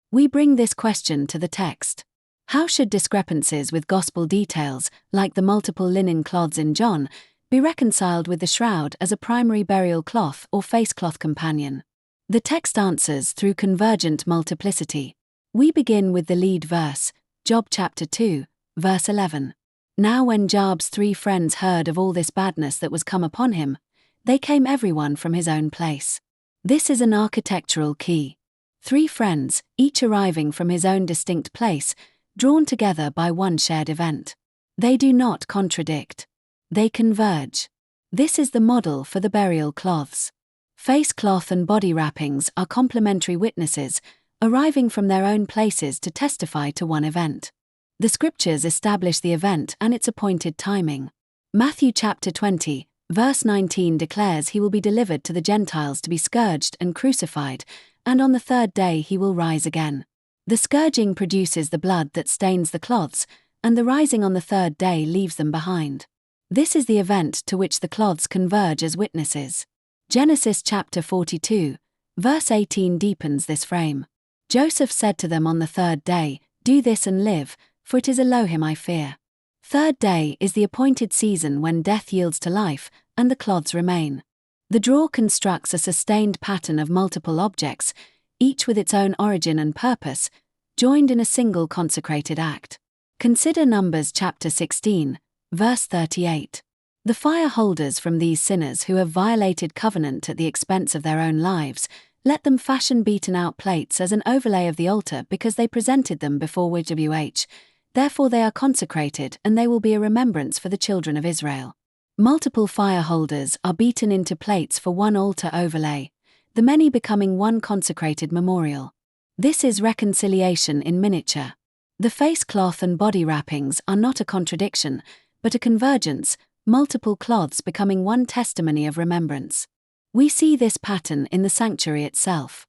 We bring this question to the text. How should discrepancies with gospel details, like the multiple linen cloths in John, be reconciled with the shroud as a primary burial cloth or face cloth companion? The text answers through convergent multiplicity. We begin with the lead verse, Job chapter 2, verse 11. Now when Job's 3 friends heard of all this badness that was come upon him, they came everyone from his own place. This is an architectural key. 3 friends, each arriving from his own distinct place, drawn together by one shared event. They do not contradict. They converge. This is the model for the burial cloths. Face cloth and body wrappings are complementary witnesses, arriving from their own places to testify to one event. The scriptures establish the event and its appointed timing. Matthew chapter 20, verse 19 declares he will be delivered to the Gentiles to be scourged and crucified, and on the 3rd day he will rise again. The scourging produces the blood that stains the cloths, and the rising on the 3rd day leaves them behind. This is the event to which the cloths converge as witnesses. Genesis chapter 42, verse 18 deepens this frame. Joseph said to them on the 3rd day, "Do this and live, for it is Elohim I fear." 3rd day is the appointed season when death yields to life, and the cloths remain. The draw constructs a sustained pattern of multiple objects, each with its own origin and purpose, joined in a single consecrated act. Consider Numbers chapter 16, verse 38. The fire holders from these sinners who have violated covenant at the expense of their own lives, let them fashion beaten-out plates as an overlay of the altar because they presented them before WH. Therefore they are consecrated, and they will be a remembrance for the children of Israel. Multiple fire holders are beaten into plates for one altar overlay, the many becoming one consecrated memorial. This is reconciliation in miniature. The face cloth and body wrappings are not a contradiction, but a convergence, multiple cloths becoming one testimony of remembrance. We see this pattern in the sanctuary itself.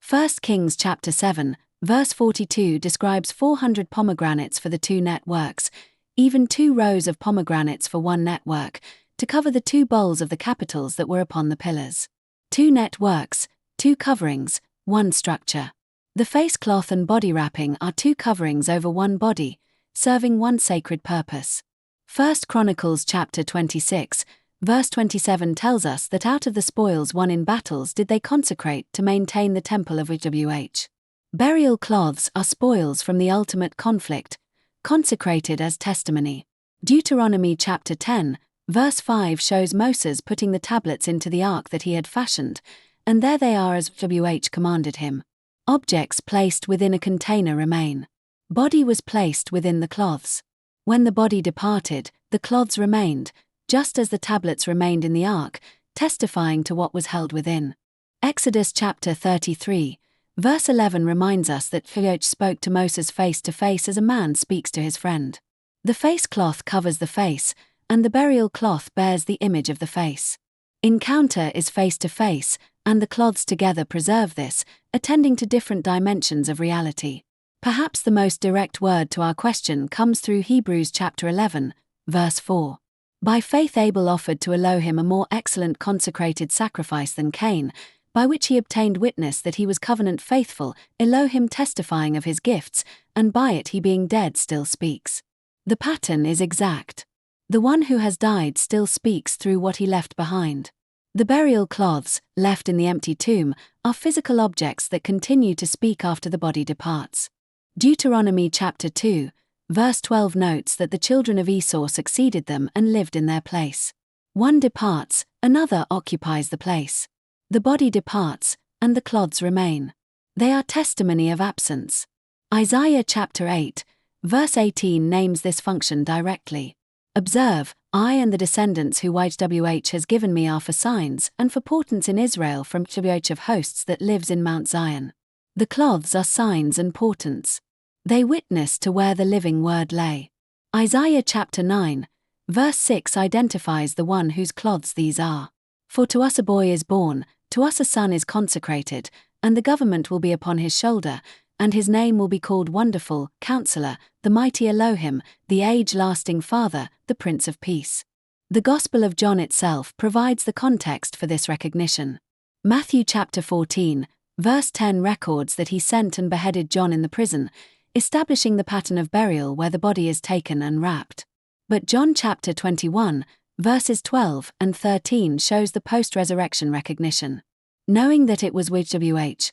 1 Kings chapter 7, verse 42 describes 400 pomegranates for the 2 networks, even 2 rows of pomegranates for one network, to cover the 2 bowls of the capitals that were upon the pillars. 2 networks, 2 coverings, 1 structure. The face cloth and body wrapping are 2 coverings over one body, serving one sacred purpose. 1 Chronicles chapter 26, verse 27 tells us that out of the spoils won in battles did they consecrate to maintain the temple of WH. Burial cloths are spoils from the ultimate conflict, consecrated as testimony. Deuteronomy chapter 10, verse 5 shows Moses putting the tablets into the ark that he had fashioned, and there they are as WH commanded him. Objects placed within a container remain. Body was placed within the cloths. When the body departed, the cloths remained, just as the tablets remained in the ark, testifying to what was held within. Exodus chapter 33, verse 11 reminds us that WH spoke to Moses face to face as a man speaks to his friend. The face cloth covers the face, and the burial cloth bears the image of the face. Encounter is face to face, and the cloths together preserve this, attending to different dimensions of reality. Perhaps the most direct word to our question comes through Hebrews chapter 11, verse 4. By faith Abel offered to Elohim a more excellent consecrated sacrifice than Cain, by which he obtained witness that he was covenant faithful, Elohim testifying of his gifts, and by it he being dead still speaks. The pattern is exact. The one who has died still speaks through what he left behind. The burial cloths, left in the empty tomb, are physical objects that continue to speak after the body departs. Deuteronomy chapter 2, verse 12 notes that the children of Esau succeeded them and lived in their place. One departs, another occupies the place. The body departs, and the cloths remain. They are testimony of absence. Isaiah chapter 8, verse 18 names this function directly. Observe, I and the descendants who WH has given me are for signs and for portents in Israel from WH of hosts that lives in Mount Zion. The cloths are signs and portents. They witness to where the living word lay. Isaiah chapter 9, verse 6 identifies the one whose cloths these are. For to us a boy is born, to us a son is consecrated, and the government will be upon his shoulder, and his name will be called Wonderful, Counselor, the Mighty Elohim, the Age-Lasting Father, the Prince of Peace. The Gospel of John itself provides the context for this recognition. Matthew chapter 14, Verse 10 records that he sent and beheaded John in the prison, establishing the pattern of burial where the body is taken and wrapped. But John chapter 21, verses 12 and 13 shows the post-resurrection recognition. Knowing that it was WH,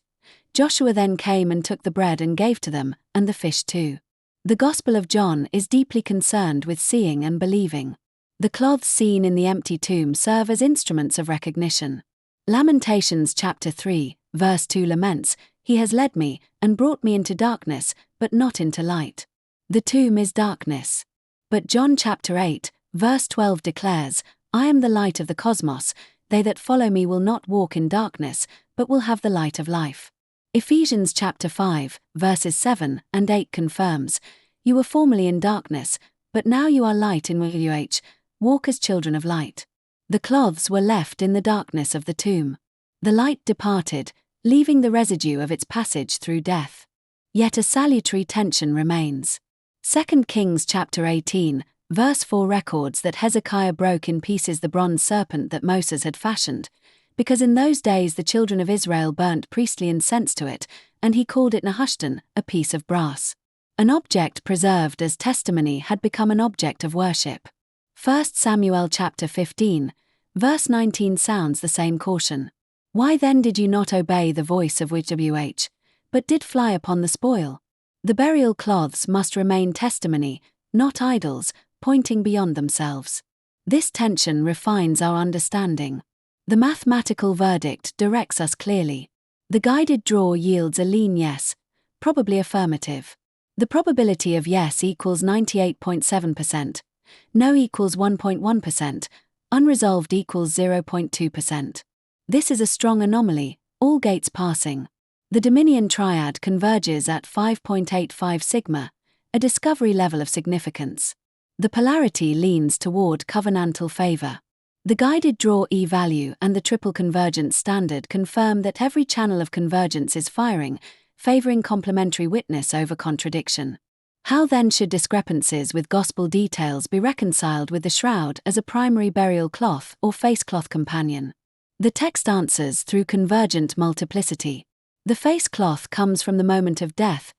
Joshua then came and took the bread and gave to them, and the fish too. The Gospel of John is deeply concerned with seeing and believing. The cloths seen in the empty tomb serve as instruments of recognition. Lamentations chapter 3, verse 2 laments, "He has led me, and brought me into darkness, but not into light." The tomb is darkness. But John chapter 8, verse 12 declares, "I am the light of the cosmos, they that follow me will not walk in darkness, but will have the light of life." Ephesians chapter 5, verses 7 and 8 confirms, "You were formerly in darkness, but now you are light in WH, walk as children of light." The cloths were left in the darkness of the tomb. The light departed, leaving the residue of its passage through death. Yet a salutary tension remains. 2 Kings chapter 18, verse 4 records that Hezekiah broke in pieces the bronze serpent that Moses had fashioned, because in those days the children of Israel burnt priestly incense to it, and he called it Nehushtan, a piece of brass. An object preserved as testimony had become an object of worship. 1 Samuel chapter 15, verse 19 sounds the same caution. "Why then did you not obey the voice of WH, but did fly upon the spoil?" The burial cloths must remain testimony, not idols, pointing beyond themselves. This tension refines our understanding. The mathematical verdict directs us clearly. The guided draw yields a lean yes, probably affirmative. The probability of yes equals 98.7%, no equals 1.1%, unresolved equals 0.2%. This is a strong anomaly, all gates passing. The Dominion triad converges at 5.85 sigma, a discovery level of significance. The polarity leans toward covenantal favor. The guided draw E-value and the triple convergence standard confirm that every channel of convergence is firing, favoring complementary witness over contradiction. How then should discrepancies with gospel details be reconciled with the shroud as a primary burial cloth or face cloth companion? The text answers through convergent multiplicity. The face cloth comes from the moment of death,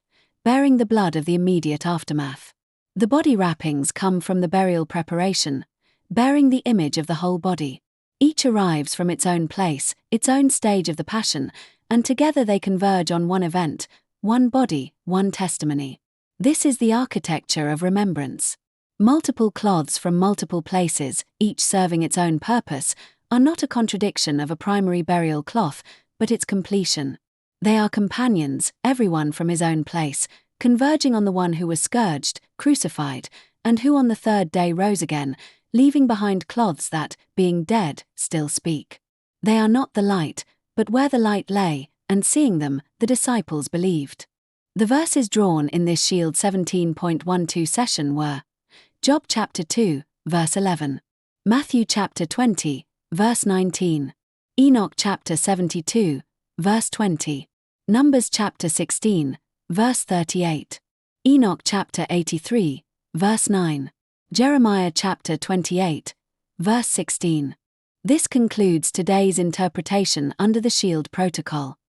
bearing the blood of the immediate aftermath. The body wrappings come from the burial preparation, bearing the image of the whole body. Each arrives from its own place, its own stage of the passion, and together they converge on one event, one body, one testimony. This is the architecture of remembrance. Multiple cloths from multiple places, each serving its own purpose, are not a contradiction of a primary burial cloth, but its completion. They are companions, everyone from his own place, converging on the one who was scourged, crucified, and who on the third day rose again, leaving behind cloths that, being dead, still speak. They are not the light, but where the light lay, and seeing them, the disciples believed. The verses drawn in this Shield 17.12 session were Job chapter 2, verse 11, Matthew chapter 20, verse 19, Enoch chapter 72, verse 20, Numbers chapter 16, verse 38, Enoch chapter 83, verse 9, Jeremiah chapter 28, verse 16. This concludes today's interpretation under the Shield Protocol.